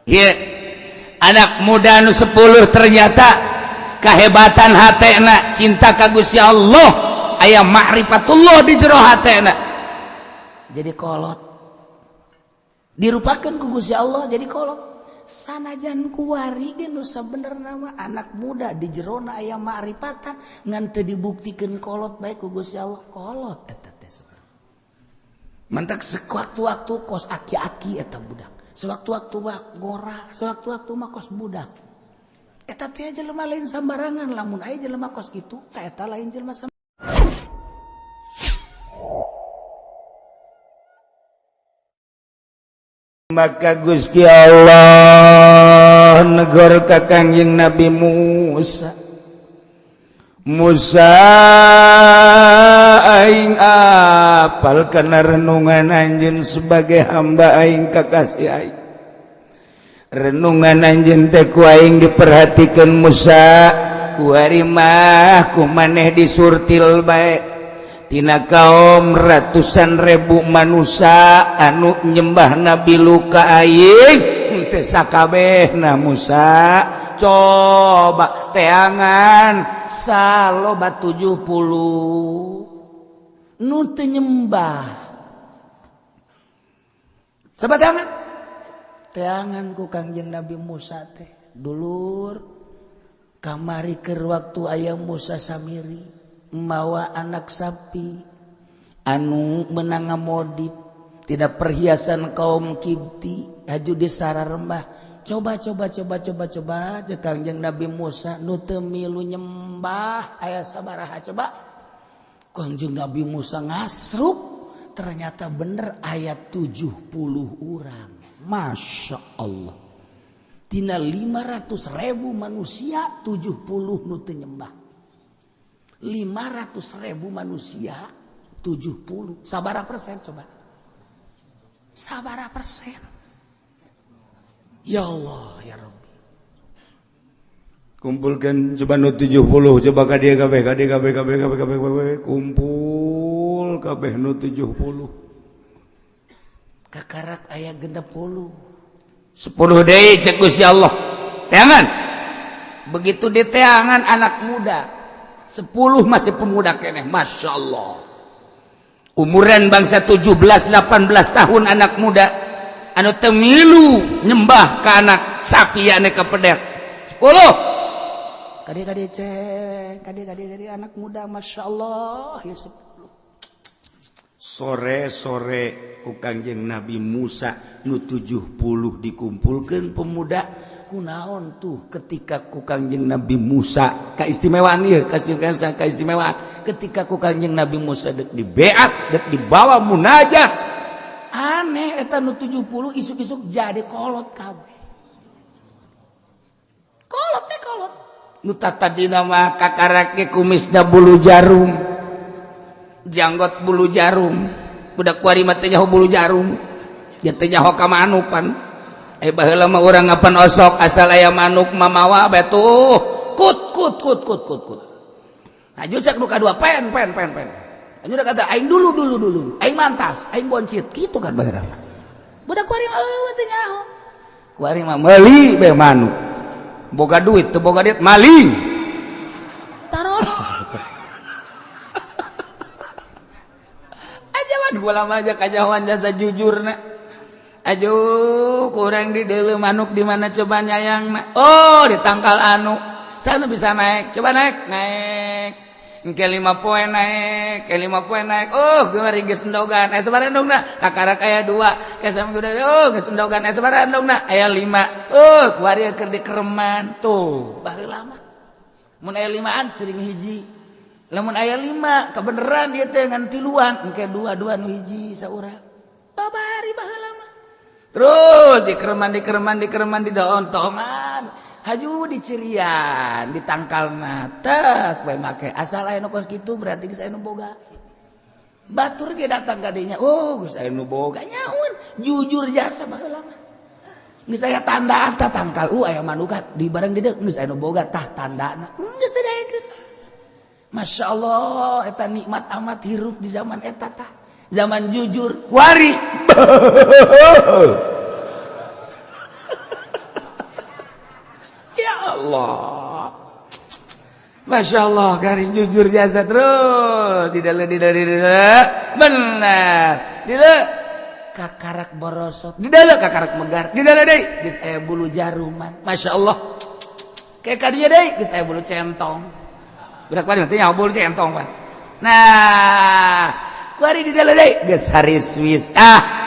Iya, anak muda anu 10 ternyata kehebatan hatena cinta ka Gusti Allah, aya ma'rifatullah di jero hatena. Jadi kolot. Dirupakeun ku Gusti Allah jadi kolot. Sanajan kuari ge nu sabenerna mah anak muda di jerona aya ma'rifatan ngan teu dibuktikeun kolot bae ku Gusti Allah, kolot eta teh saudara. Mentak sewaktu-waktu kos aki-aki eta budak. Sewaktu-waktu ngora, sewaktu-waktu mah kos budak. Eta teh jelema lain sambarangan, lamun aya jelema kos kitu, ka eta lain jelema sambarangan. Maka Gusti Allah negor ka Kangjeng Nabi Musa. Musa aing apal kana renungan anjeun sebagai hamba aing kakasih aing. Renungan anjeun teh ku aing diperhatikeun Musa, ku ari mah ku maneh disurtil bae tina kaum ratusan ribu manusia anu nyembah Nabi Luka aing teu sakabehna Musa. Coba teangan saloba 70 nu teu nyembah. Coba teangan ku Kangjeng Nabi Musa teh dulur kamari keur waktu aya Musa Samiri mawa anak sapi anu menang ngamodip tidak perhiasan kaum Kipti haju di sararembah. Coba cek Kangjeng Nabi Musa nu teu milu nyembah aya sabaraha coba. Kangjeng Nabi Musa ngasruk ternyata bener aya 70 urang. Masya Allah. Tina 500.000 manusia 70 nu teu nyembah. 500.000 manusia 70. Sabaraha persen coba? Sabaraha persen? Ya Allah ya Rabbi. Kumpulkan coba nu 70 coba ka dieu kabeh kumpul kabeh nu 70. Kakarak aya 60. 10 deui cek Gusti Allah. Teangan. Begitu diteangan anak muda. 10 masih pemuda keneh, Masya Allah. Umuran bangsa 17-18 tahun anak muda. Anu teu milu nyembah ka anak sapi ane kapedek 10 kadi cek kadi anak muda Masya Allah ya 10 sore ku Kangjeng Nabi Musa nu 70 dikumpulkeun pemuda kunaon tuh ketika ku Kangjeng Nabi Musa kaistimewaan ieu kaistimewaan ketika ku Kangjeng Nabi Musa dek dibeat dek dibawa munajat aneh eta nu 70 isuk-isuk jadi kolot kabeh. Kolot. Nu tadina mah kakarake kumisna bulu jarum. Janggot bulu jarum. Budak kuari mah teh nyaho bulu jarum. Nya teh nyaho ka manukan. Baheula mah urang ngapan osok asal aya manuk mamawa bae tuh. Kut. Aju cek nu kadua pen. Anu udah kata aing dulu aing mantas aing boncit gitu kan baheula budak kuari mah teh nyaho kuari mah meuli bae manuk boga duit teu boga duit maling tarolo ajawan gula mah aja kajawan jasa jujurna aju kurang di deuleu manuk di mana coba nyayangna oh di tangkal anu sana bisa naik coba naik Engke 5 poe naik, oh kemarin geus endogan, sabaraha endogna? Kakarak aya 2, kesam udah, oh geus endogan, sabaraha endogna? Aya 5, oh kuari keur dikereman, tuh baheula mah. Mun aya 5an sering hiji, lamun aya 5 kebeneran ieu teh ngan tiluan, engke 2 nu hiji saurang. Babari baheula mah. Terus dikereman didaontongan. Haju dicirian, ditangkalna, tak bae make asal aya nu kos kitu berarti geus aya nu boga. Batur ge datang ka dinya, oh geus aya nu boga nyaun, jujur jasa baheula mah. Geus aya tandaan tah tangkal, aya manukan di barang dieu geus aya nu boga tah tandana. Geus didaekeun. Masyaallah eta nikmat amat hirup di zaman eta tah. Zaman jujur, kuari. Masya Allah garing jujur jasa terus didale benar didale kakarak borosot didale kakarak megar didale deui geus aya bulu jaruman Masya Allah kayak kadieu deui geus aya bulu centong budak padi teh nyaho bulu centong pan nah kuari didale deui geus hari Swiss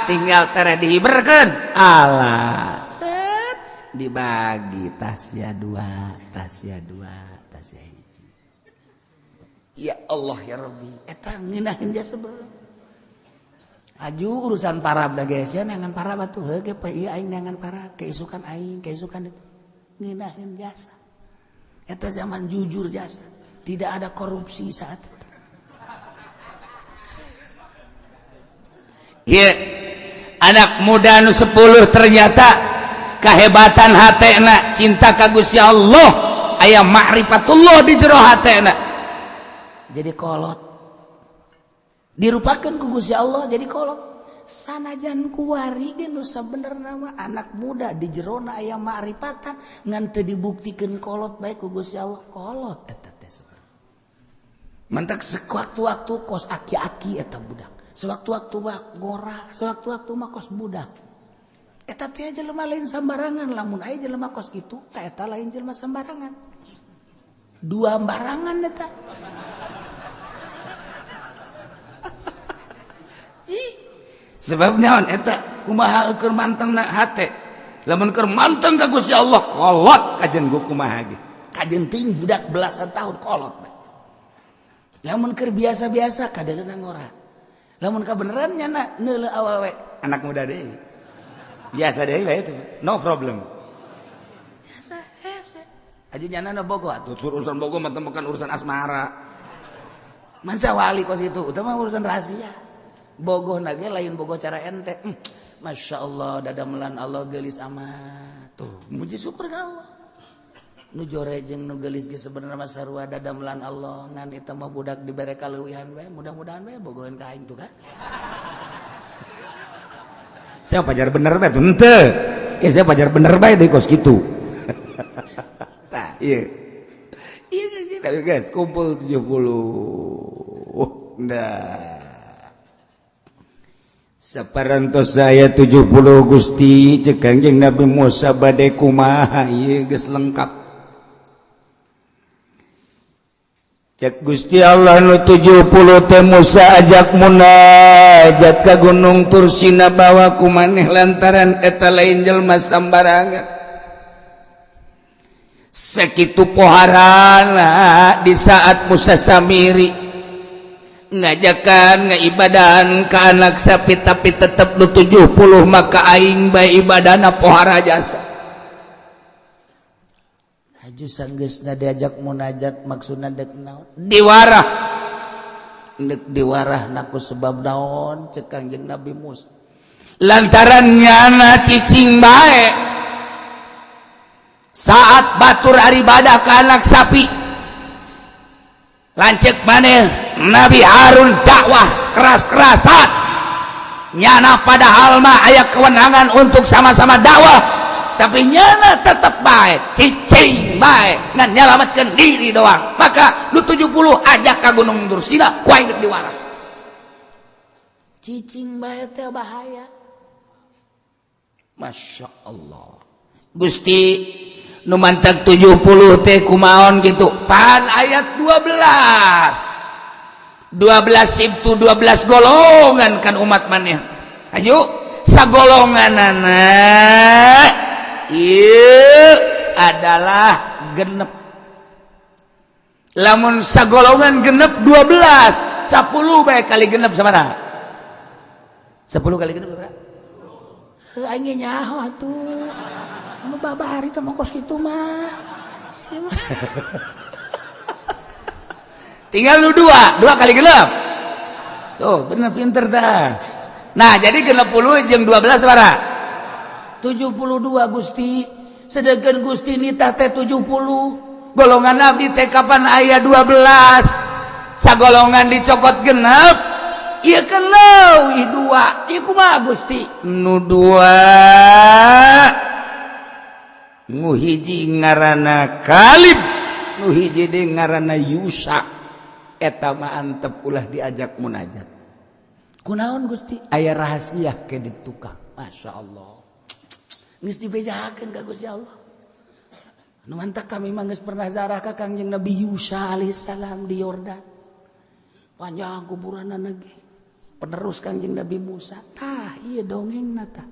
tinggal tere dihiberkeun alah set dibagi tasya dua tasya hiji ya Allah ya Rabbi eta ngeunaheun jasa sebelum aju urusan parab da geus ya neangan parab atuh heuh ge ieu aing neangan parab keisukan aing keisukan itu ngeunaheun jasa eta zaman jujur jasa tidak ada korupsi saat itu ieu anak muda nu 10 ternyata kahebatan hatena cinta ka Gusti Allah aya ma'rifatullah di jero hatena jadi kolot dirupakeun ku Gusti Allah jadi kolot sanajan kuari ge nu sabenerna mah anak muda di jerona aya ma'rifatan ngan teu dibuktikeun kolot bae ku Gusti Allah kolot eta teh mentek sewaktu-waktu kos aki-aki eta budak sewaktu-waktu mah ngora sewaktu-waktu mah kos budak eta teh jelema lain sambarangan lamun aya jelema kos kitu ka eta lain jelema sambarangan dua barangan eta sebab naon eta kumaha keur mantengna hate lamun keur manteng ka Gusti Allah kolot kajen gua kumaha ge kajen ting budak belasan tahun kolot lamun keur biasa-biasa kadeureuna ngora lamun kabeneran nyana neuleuh awewe anak muda deui biasa deui bae itu no problem biasa hese aju nyana bogo atuh urusan bogo mah bukan urusan asmara mansa wali kos itu utama urusan rahasia bogoh nage lain bogoh cara ente Masya Allah dadamelan Allah gelis amat tuh muji syukur ka Allah nu jorejeng nu gelis ge sebenarnya mah sarua dadamelan Allah ngan eta mah budak dibere kaleuwihan we mudah-mudahan we bogoheun ka aing tuh kan saya pajar bener bae tuh henteu ge saya pajar bener bae deui kos kitu tah ieu tapi guys kumpul 70 dah saparantos saya 70 Gusti cek Kangjeng Nabi Musa bade kumaha ieu geus lengkap cek Gusti Allah nu 70 teh Musa ajak munajat ka Gunung Tursina bawa ku maneh lantaran eta lain jelema sambarangan sakitu poharana di saat Musa Samiri ngajakan ngaibadan ka anak sapi tapi tetep nu 70 maka aing bae ibadana pohara jasa haju sanggeusna diajak munajat maksudna deuk naon diwarah deuk diwarah naku sebab naon cek Kangjeng Nabi Musa lantaran nyana cicing bae saat batur ari ibadah ka anak sapi lancek maneh Nabi Harun dakwah keras-kerasan nyana padahal mah aya kewenangan untuk sama-sama dakwah tapi nyana tetap baik cicing baik ngan nyalamatkan diri doang maka lu 70 ajak ka Gunung Tursina ku aing diwarah cicing baik teh bahaya Masya Allah Gusti nu mantag 70 teh kumaon gitu pan ayat 12 Sibtu 12 golongan kan umat maneh ayo sagolonganana ieu adalah genep lamun sagolongan genep 12 10 bae kali genep sabaraha 10 kali genep berapa aing nyaho atuh anu babari teh mah kos kitu mah tinggal lu 2 kali genep tuh bener pinter dah nah jadi genep 10 jeung 12 sabaraha 72 Gusti sedangkan Gusti nitah teh 70 golongan abdi teh kapan aya 12 sagolongan dicokot genep ieu kan leuwih 2 ieu kumaha Gusti nu 2 nu hiji ngaranna Kalib nu hiji de ngaranna Yusa eta mah antep ulah diajak munajat kunaon Gusti aya rahasia ke ditukang masyaallah geus dibejakeun ka Gusti Allah nu mantap kami mah geus pernah zarah ka Kangjeng Nabi Yusa alaihissalam di Yordan panjang kuburanna ge penerus Kangjeng Nabi Musa tah ieu dongengna tah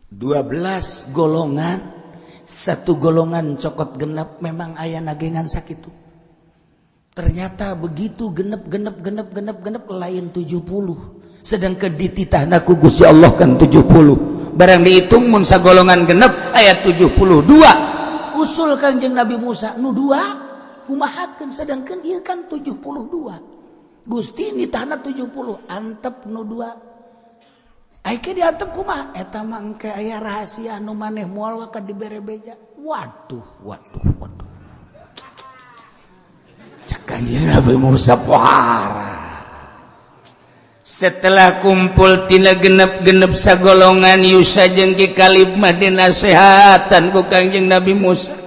12 golongan satu golongan cokot genep memang aya nagengan sakitu ternyata begitu genep lain 70 sedangkan dititahna ku Gusti Allah kan 70 barang dihitung mun sagolongan genep aya 72 usul Kanjeng Nabi Musa nu 2 kumahakeun sedangkan ieu kan 72 Gusti nitahna 70 antep nu 2 Aike diantep kumaha eta mah engke aya rahasia anu maneh moal ka dibere beja. Waduh. Cak Kanjeng Nabi Musa pohara. Setelah kumpul tina genep-genep sagolongan Yusa jeung Ki Kalib mah dinasehatan ku Kanjeng Nabi Musa.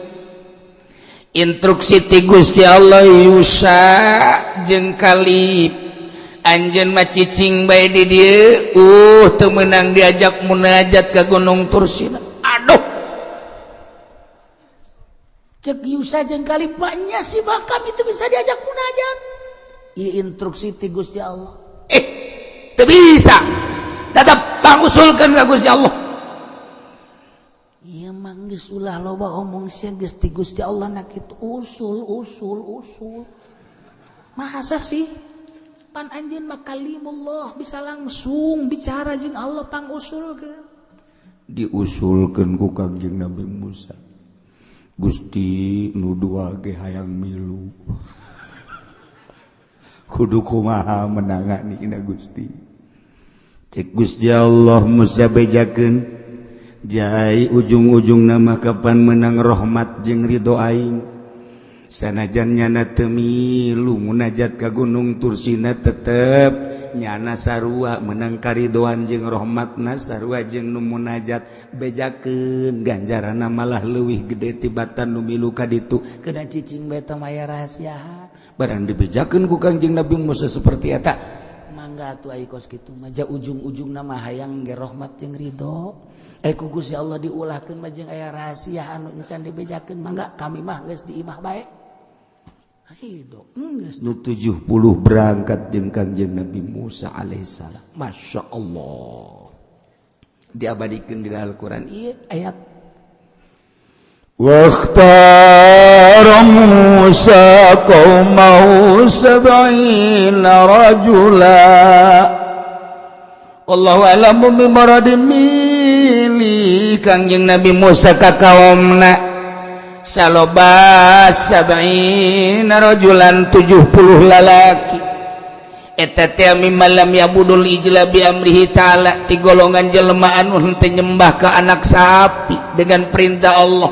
Instruksi ti Gusti Allah Yusa jeung Kalib anjeun mah cicing bae di dieu teu meunang diajak munajat ka Gunung Tursina aduh cek Yusa jeung Kalib mah nya si bakam itu bisa diajak munajat ieu instruksi ti Gusti Allah teu bisa tetep pangusulkeun ka Gusti Allah ieu mah geus ulah loba omong sia geus ti Gusti Allah na kitu usul masa sih pan anjeun mah kalimullah bisa langsung bicara jeung Allah pangusulkeun diusulkeun ku Kanjeng Nabi Musa Gusti nu dua ge hayang milu kudu kumaha menanganina Gusti cek Gusti Allah Musa bejakeun jai ujung-ujungna mah kapan menang rahmat jeung ridho aing sanajan nyana teu milu munajat ka Gunung Tursina tetep nyana sarua menang karidoan jeung rahmatna sarua jeung nu munajat bejakeun ganjaranna malah leuwih gede tibatan nu milu ka ditu keuna cicing bae teh aya rahasia barang dibejakeun ku Kanjeng Nabi Musa seperti eta mangga atuh ai kos kitu maja ujung-ujungna mah hayang ge rahmat jeung ridho ku Gusti Allah diulahkeun mah jeung aya rahasia anu encan dibejakeun mangga kami mah geus diimah bae nu 70 berangkat jeung Kanjeng Nabi Musa alaihissalam Masya Allah diabadikeun di Al-Quran ieu ayat waqtara Musa qaumahu 70 rajula wallahu a'lamu bimaradin mili Kanjeng Nabi Musa ka kaumna saloba 70 rajulan 70 lalaki eta teh mimmalam yabudul ijla bi amrihi ta'ala ti golongan jelema anu henteu nyembah ka anak sapi dengan perintah Allah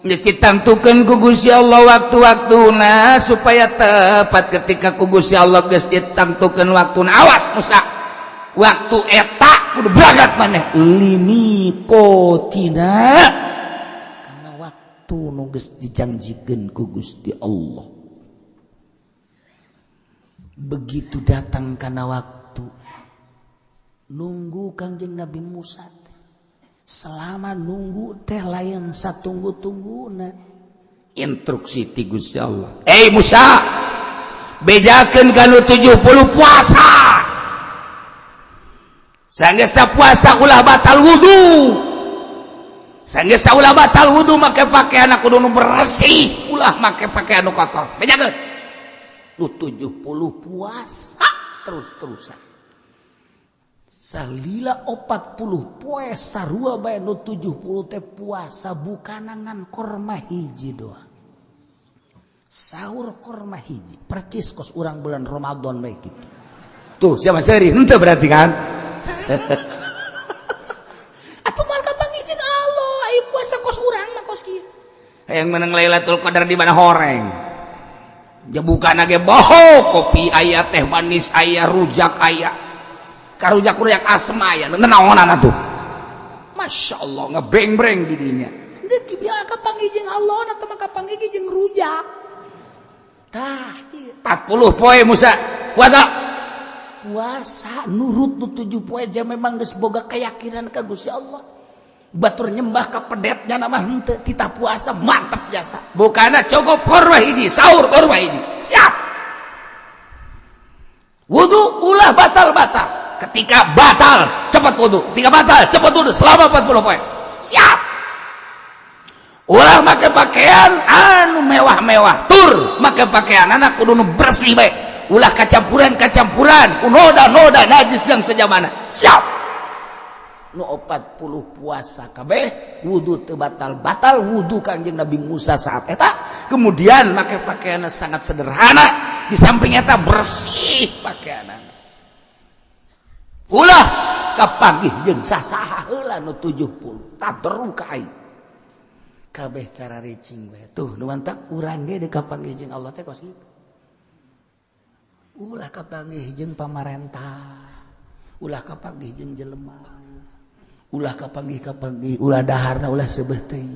geus ditantukeun ku Gusti Allah waktu-waktuna supaya tepat ketika ku Gusti Allah geus ditantukeun waktuna awas Musa waktu eta kudu berangkat maneh limi kotina nu geus dijanjikeun ku Gusti Allah begitu datang kana waktu nunggu Kanjeng Nabi Musa selama nunggu teh lain satunggu-tungguna instruksi ti Gusti Allah Musa bejakeun kana 70 puasa sanggeus puasa ulah batal wudu sanggeus ulah batal wudu make pakaian kudu nu bersih ulah make pakaian nu kotor bejakeun nu 70 puasa terus-terusan salila 40 poe sarua bae nu 70 teh puasa bukanangan korma hiji doang sahur korma hiji percis kos urang bulan Ramadan bae kitu tuh siapa seri henteu berarti kan yang menang Lailatul Qadar di mana horeng jabukan ge boho kopi aya teh manis aya rujak aya karujak-rujak asem aya naonan atuh Masya Allah ngebreng-breng di dinya deki biar kapanggih jeung Allah atau maka kapanggih jeung rujak tah 40 poe Musa puasa nurut nu 7 poe jam memang geus boga keyakinan ka Gusti Allah batur nyembah ka pedetnya nama henteu kita puasa mantap jasa bukana cukup korma hiji sahur korma hiji siap wudu ulah batal ketika batal cepat wudu ketika batal cepat wudu selama 40 poe siap ulah make pakaian anu mewah-mewah tur make pakaian anak kudu nu bersih bae ulah kacampuran ku noda najis jeung sejamana siap nu 40 puasa kabeh wudu teu batal wudu Kangjeng Nabi Musa saat eta kemudian make pakaian sangat sederhana di samping eta bersih pakaianna ulah kapanggih jeung sasaha heula nu 70 tadru ka aing kabeh cara ricing bae tuh nu mantak urang ge deuk kapanggih jeung Allah teh kos kitu ulah kapanggih jeung pamarentah ulah kapanggih jeung jelema ulah kapanggih ulah daharna ulah seubeuh teuing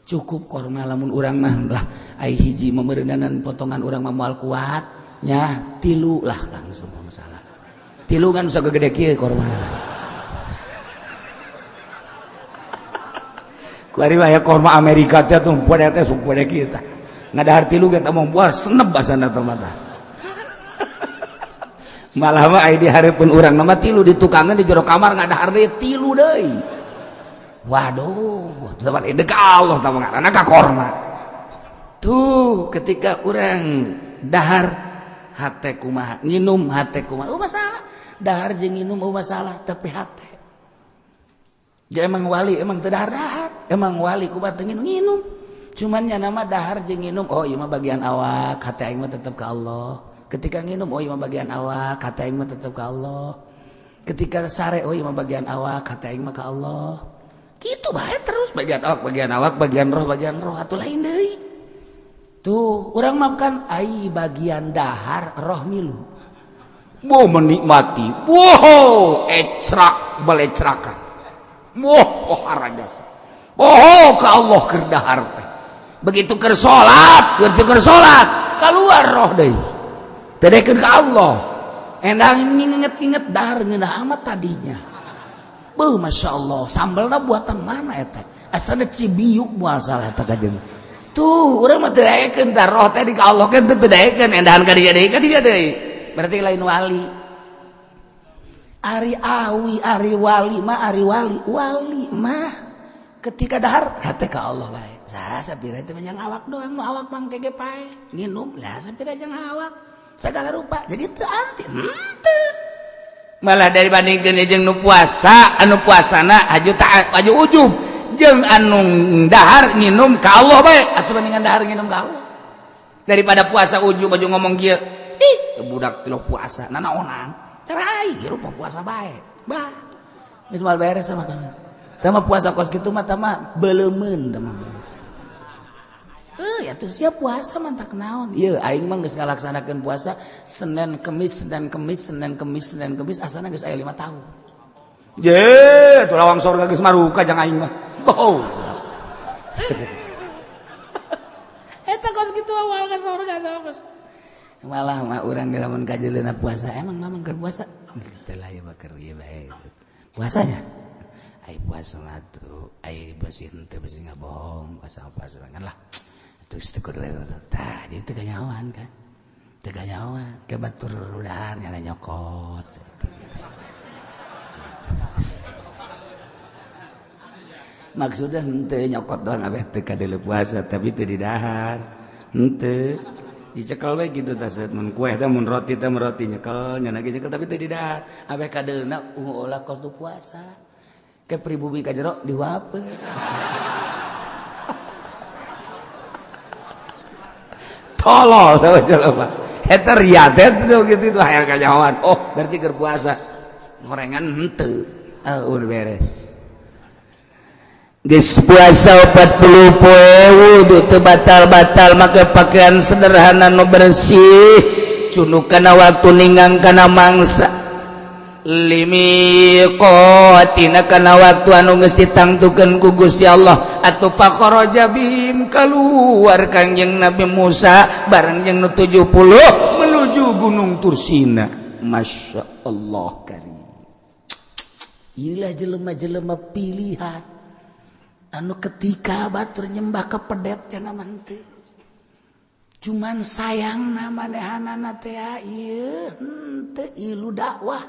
cukup korma lamun urang mah lah ai hiji memeureunan potongan urang mah moal kuat nya 3 lah langsung masalah 3 kan sagede kieu korma kuari aya korma Amerika teh tuh poe teh supaya kieu tah ngadahar 3 ge teh mong buar senep basana teh mah malah mah ai dihareupeun urang nama 3 di tukangan di jero kamar ngadahar deui 3 deui waduh tempat deuk ka Allah tah ngaranna ka korma tuh ketika urang dahar hate kumaha nginum hate kumaha masalah dahar jeung nginum masalah tapi hate jadi emang wali emang teu dahar emang wali kumaha teu nginum cuman nya nama dahar jeung nginum oh ieu mah bagian awak hate aing mah tetep ka Allah ketika nginum oh ieu mah bagian awak hate aing mah tetep ka Allah ketika sare oh ieu mah bagian awak hate aing mah ka Allah kitu bae terus bagian awak bagian roh atuh lain deui tuh urang mah kan ai bagian dahar roh milu mau menikmati wow ecrak balecrakan wow harajas oh ka Allah keur dahar teh begitu keur salat keluar roh deui tedekeun ka Allah endang nginget-inget dahar ngeunah amat tadinya beuh Masya Allah sambelna buatan mana eta asana Cibiuk moal salah eta kajeung tuh urang mah teu daekeun tah roh teh di ka Allah kan teu daekeun endahan ka dieu deui berarti lain wali ari wali mah ketika dahar hate ka Allah bae sapira teh jeung awak doang nu awak mah kege pae nginum lah sapira jeung awak segala rupa jadi teu anti teu malah dibandingkeun jeung nu puasa anu puasana aju ujub jeung anu dahar nginum ka Allah bae atuh bandingan dahar nginum ka Allah daripada puasa ujub aju ngomong kieu ih budak teu puasa nanaonan cara aing rupa puasa bae bah geus moal beres sama kamu tah mah puasa kos kitu mah tah mah beuleumeun tah mah ya tuh siap puasa mantak naon ieu aing mah geus ngalaksanakeun puasa Senin Kemis asana geus aya 5 tahun je tuh lawang surga geus maruka jang aing mah oh eta kos kitu awal ka surga tah kos malah mah urang ge lamun kajeleuna puasa emang mamang keur puasa teu lah ya bakeur ieu bae puasanya ai puasa mah tuh ai bersih teu bersih ngabohong puasa kan lah terus teu kudu tah jadi teu kanyawan kan teu kanyawan ke batur udahan nyana nyokot maksudnya henteu nyokot doang abeh teu kadele puasa tapi teu didahar henteu dicekel we kitu tah set mun kue teh mun roti nyekel nyana ge nyekel tapi teu didahar abeh kadeuna ulah kos tu puasa ke pribumi ka jero diwapeu tolol tau jelema eta riadet tuh gitu tuh hayang kanyawan oh berarti keur puasa ngorengan henteu udah beres geus puasa 40 poe wudu teu batal make pakaian sederhana nu bersih cunuk kana waktu ninggang kana mangsa limiqatina kana waktu anu geus ditangtukeun ku Gusti Allah atuh faqaraja bihim kaluar Kangjeng Nabi Musa bareng jeung nu 70 menuju Gunung Tursina. Masya Allah karim. Iyalah jelema-jelema pilihan anu ketika batur nyembah ka pedet cenah mah teu. Cuman sayang manehanana teh ieu henteu ilu dakwah.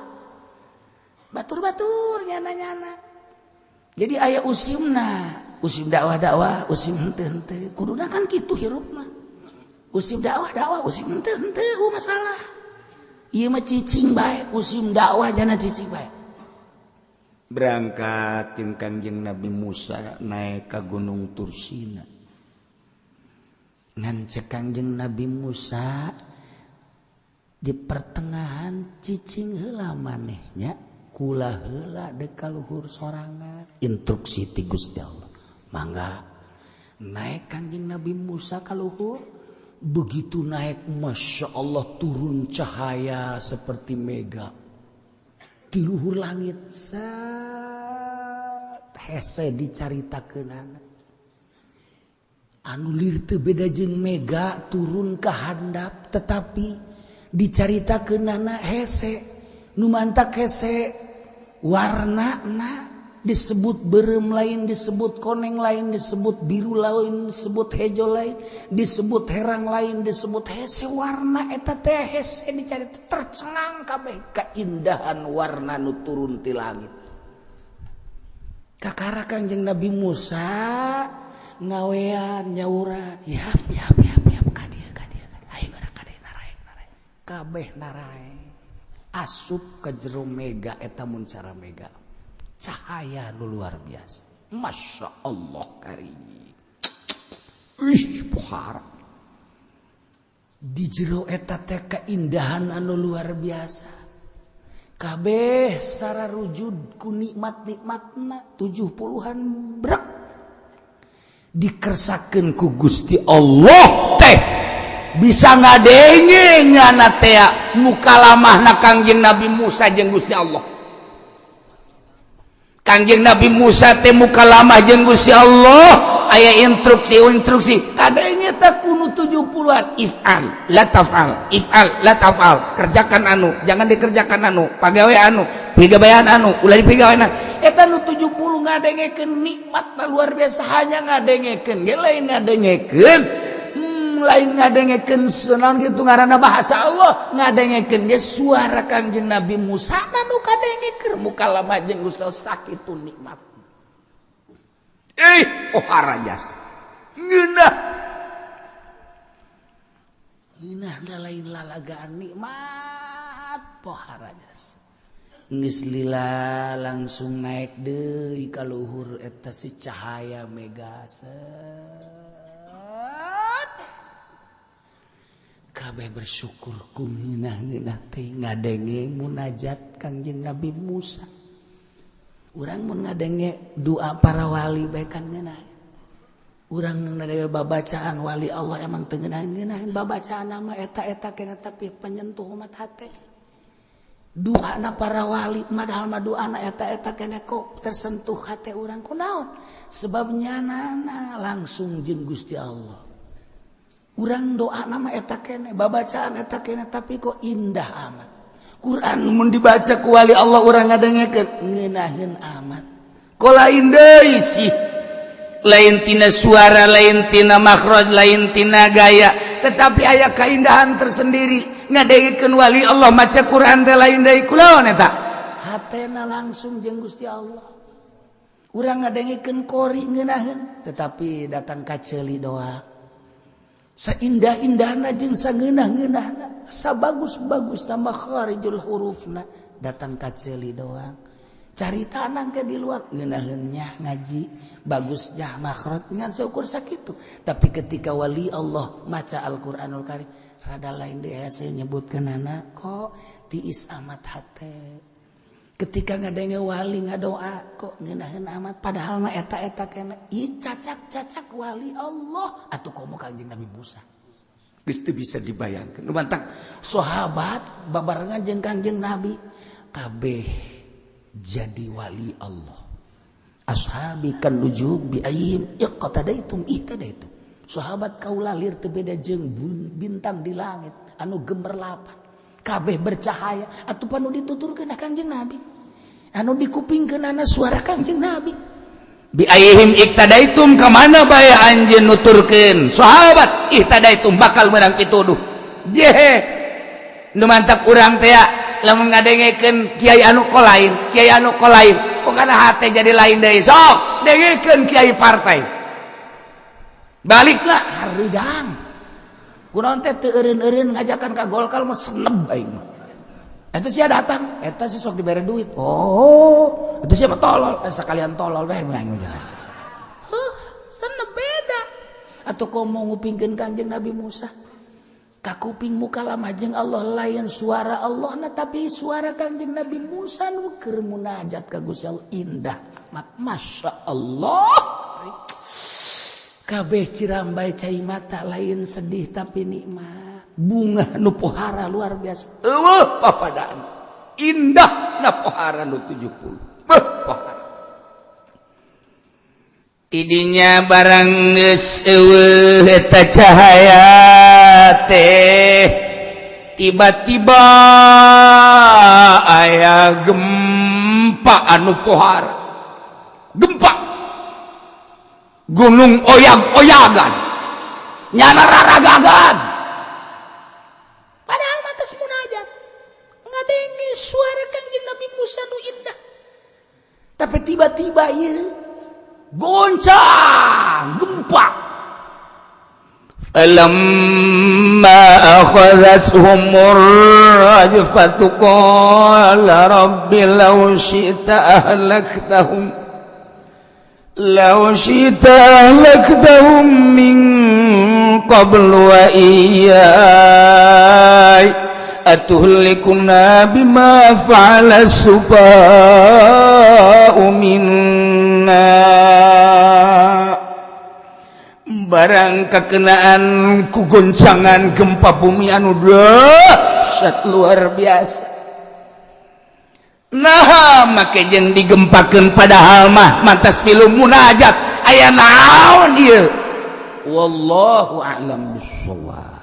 Batur-batur nyana-nyana. Jadi aya usimna, usim dakwah-dakwah, usim henteu-henteu. Kuduna kan kitu hirupna. Usim dakwah-dakwah, usim henteu masalah. Ieu mah cicing bae, usim dakwah jana cicing bae. Berangkat jeung Kangjeng Nabi Musa naik ka Gunung Tursina. Ngan cek Kangjeng Nabi Musa di pertengahan cicing heula manehnya kula heula dek ka luhur sorangan. Instruksi ti Gusti Allah. Mangga naik Kangjeng Nabi Musa ka luhur, begitu naik Masya Allah turun cahaya seperti mega di luhur langit. Hese dicaritakeunana anu lir teu beda jeung mega turun ka handap, tetapi dicaritakeunana hese nu mantak hese warnana disebut beureum lain, disebut koneng lain, disebut biru lain, disebut hejo lain, disebut herang lain, disebut hese warna eta teh hese dicarita tercengang kabeh keindahan warna nu turun ti langit. Kakara Kangjeng Nabi Musa ngawean nyauran yap kadia ayo gerak kadeh narae kabeh narae asup ke jero mega eta mun cara mega cahaya nu luar biasa. Masya Allah karim. Pohara di jero eta teh keindahan anu luar biasa. Kabeh sararujud ku nikmat-nikmatna 70-an brek dikersakeun ku Gusti Allah teh bisa ngadenge nyana teh mukalamahna Kangjeng Nabi Musa jeung Gusti Allah. Kangjeng Nabi Musa teh mukalamah jeung Gusti Allah aya instruksi kadenge teh kudu 70-an if'al la taf'al kerjakan anu jangan dikerjakan anu pagawe anu pigawean anu ulah dipigawean eta nu 70 ngadengekeun nikmat luar biasa hanya ngadengekeun ge lain ngadengekeun lain ngadengekeun sunan kitu ngaranna bahasa Allah ngadengekeun ge suara Kangjeng Nabi Musa anu kadengekeun mukalamah jeung Gusti Allah sakitu nikmat. Pohara jasa ngeunah da lain lalagaan nikmat pohara jasa geus lila langsung naik deui ka luhur eta si cahaya mega kabeh bersyukur kuminah-ngeunah teh ngadenge munajat Kangjeng Nabi Musa. Urang mun ngadenge doa para wali bae kan ngeunah. Urang ngadenge babacaan wali Allah emang teu ngeunaheun babacaan nama eta-eta kena tapi penyentuh umat hate. Doana para wali padahal mah doana eta-eta kena kok tersentuh hate urang kunaon? Sebab nyanana langsung jeung Gusti Allah. Urang doa nama eta kene babacaan eta kene tapi kok indah amat. Quran mun dibaca ku wali Allah urang ngadengekeun ngeunaheun amat. Ko lain deui sih. Lain tina suara, lain tina makhraj, lain tina gaya, tetapi aya keindahan tersendiri ngadengekeun wali Allah maca Quran teh lain deui kunaon eta? Hatena langsung jeung Gusti Allah. Urang ngadengekeun qori ngeunaheun tetapi datang ka ceuli doa. Saindah-indahna jeung sangeunah-ngeunahna, sabagus-bagusna makharijul hurufna datang ka ceuli doang. Carita nang ke di luar ngeunaheun nya ngaji bagusnya makhraj ngan seukur sakitu. Tapi ketika wali Allah maca Al-Qur'anul Karim rada lain deui saya nyebutkeunana kok tiis amat hate. Ketika ngadenge wali ngadoa kok ngeunaheun amat padahal mah eta-eta kene ieu cacak-cacak wali Allah atuh komo Kangjeng Nabi Musa. Geus teu bisa dibayangkeun. Nu mantang sahabat babarengan jeung Kangjeng Nabi kabeh jadi wali Allah. Ashabi kan nujub bi ayyim iqtadaitum ihtadaitum. Sahabat kaula lir teu beda jeung bintang di langit anu gemerlapan. Kabeh bercahaya atuh panu dituturkeun ka Kangjeng Nabi. Anu dikupingkeunana suara Kangjeng Nabi. Bi ayyihim iqtadaitum ka mana bae anjeun nuturkeun? Sahabat ihtadaitum bakal meunang pituduh. Jehe. Nu mantap urang teh lamun ngadengekeun kiai anu ko lain, kiai anu ko lain, kok kana hate jadi lain deui. Sok dengekeun kiai partai. Baliklah haridang. Kunaon teh teu eureun-eureun ngajakan ka Golkar mah seneb aing mah. Eta sia datang, eta si sok dibere duit. Oh, eta sia mah tolol, sakalian tolol bae aing mah. Seneb beda. Atuh komo ngupingkeun Kanjeng Nabi Musa. Ka kuping muka lamajeng Allah lain suara Allah na tapi suara Kanjeng Nabi Musa nu keur munajat ka Gusti Allah indah amat masya Allah. Kabeh cirambai cai mata lain sedih tapi nikmat. Bunga nu pohara luar biasa. Eueuh papadaan. Indah na pohara nu 70. Beuh pohara. Idinya barang geus eueuh eta cahaya teh tiba-tiba aya gempa anu pohara. Gempa gunung oyag-oyagan nyana raragagan padahal matas munajat ngadengi suara Kangjeng Nabi Musa nu indah tapi tiba-tiba ieu goncang gempa falamma akhadhathumur rajfatu qala rabbi law syi'ta ahlaktahum law syi'ta ahlaktahum min qabl wa iyyai atuhlikuna bima fa'ala sufa'u minna barang kakenaan ku goncangan gempa bumi anu dahsyat luar biasa. Nah make jeung digempakeun padahal mah mantas milu munajat aya naon ieu wallahu a'lam bissawab.